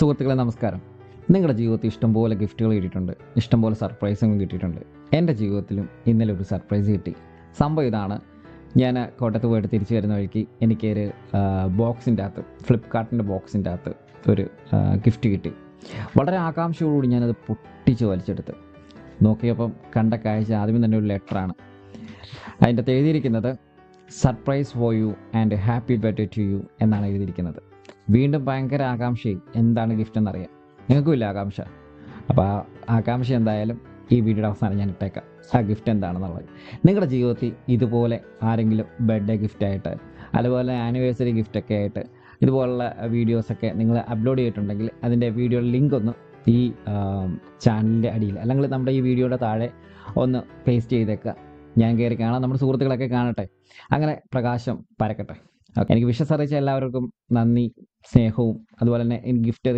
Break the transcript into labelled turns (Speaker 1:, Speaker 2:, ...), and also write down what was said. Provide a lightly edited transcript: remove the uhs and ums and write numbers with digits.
Speaker 1: സുഹൃത്തുക്കളെ നമസ്കാരം. നിങ്ങളുടെ ജീവിതത്തിൽ ഇഷ്ടംപോലെ ഗിഫ്റ്റുകൾ കിട്ടിയിട്ടുണ്ട്, ഇഷ്ടംപോലെ സർപ്രൈസും കിട്ടിയിട്ടുണ്ട്. എൻ്റെ ജീവിതത്തിലും ഇന്നലെ ഒരു സർപ്രൈസ് കിട്ടി. സംഭവം ഇതാണ്. ഞാൻ കോട്ടയത്ത് പോയിട്ട് തിരിച്ചു വരുന്ന വഴിക്ക് എനിക്കൊരു ബോക്സിൻ്റെ അകത്ത്, ഫ്ലിപ്കാർട്ടിൻ്റെ ബോക്സിൻ്റെ അകത്ത് ഒരു ഗിഫ്റ്റ് കിട്ടി. വളരെ ആകാംക്ഷയോടുകൂടി ഞാനത് പൊട്ടിച്ച് വലിച്ചെടുത്ത് നോക്കിയപ്പം കണ്ട കാഴ്ച ആദ്യമേ തന്നെ ഒരു ലെറ്ററാണ്. അതിൻ്റെ അകത്ത് എഴുതിയിരിക്കുന്നത് surprise for you and happy birthday to you എന്നാണ് എഴുതിയിരിക്കുന്നത്. വീണ്ടും ഭയങ്കര ആകാംക്ഷയും എന്താണ് ഗിഫ്റ്റ് എന്നറിയാം. നിങ്ങൾക്കും ഇല്ല ആകാംക്ഷ? അപ്പോൾ ആ ആകാംക്ഷ എന്തായാലും ഈ വീഡിയോയുടെ അവസാനം ഞാൻ ഇട്ടേക്കാം, ആ ഗിഫ്റ്റ് എന്താണെന്നുള്ളത്. നിങ്ങളുടെ ജീവിതത്തിൽ ഇതുപോലെ ആരെങ്കിലും ബർത്ത്ഡേ ഗിഫ്റ്റായിട്ട്, അതുപോലെ ആനിവേഴ്സറി ഗിഫ്റ്റൊക്കെ ആയിട്ട് ഇതുപോലുള്ള വീഡിയോസൊക്കെ നിങ്ങൾ അപ്ലോഡ് ചെയ്തിട്ടുണ്ടെങ്കിൽ അതിൻ്റെ വീഡിയോയുടെ ലിങ്ക് ഒന്ന് ഈ ചാനലിൻ്റെ അടിയിൽ അല്ലെങ്കിൽ നമ്മുടെ ഈ വീഡിയോയുടെ താഴെ ഒന്ന് പേസ്റ്റ് ചെയ്തേക്കുക. ഞാൻ കയറി കാണാം, നമ്മുടെ സുഹൃത്തുക്കളൊക്കെ കാണട്ടെ. അങ്ങനെ പ്രകാശം പരക്കട്ടെ. എനിക്ക് വിശ്വസ് അറിയിച്ച എല്ലാവർക്കും നന്ദി, സ്നേഹവും അതുപോലെ തന്നെ എനിക്ക് ഗിഫ്റ്റ്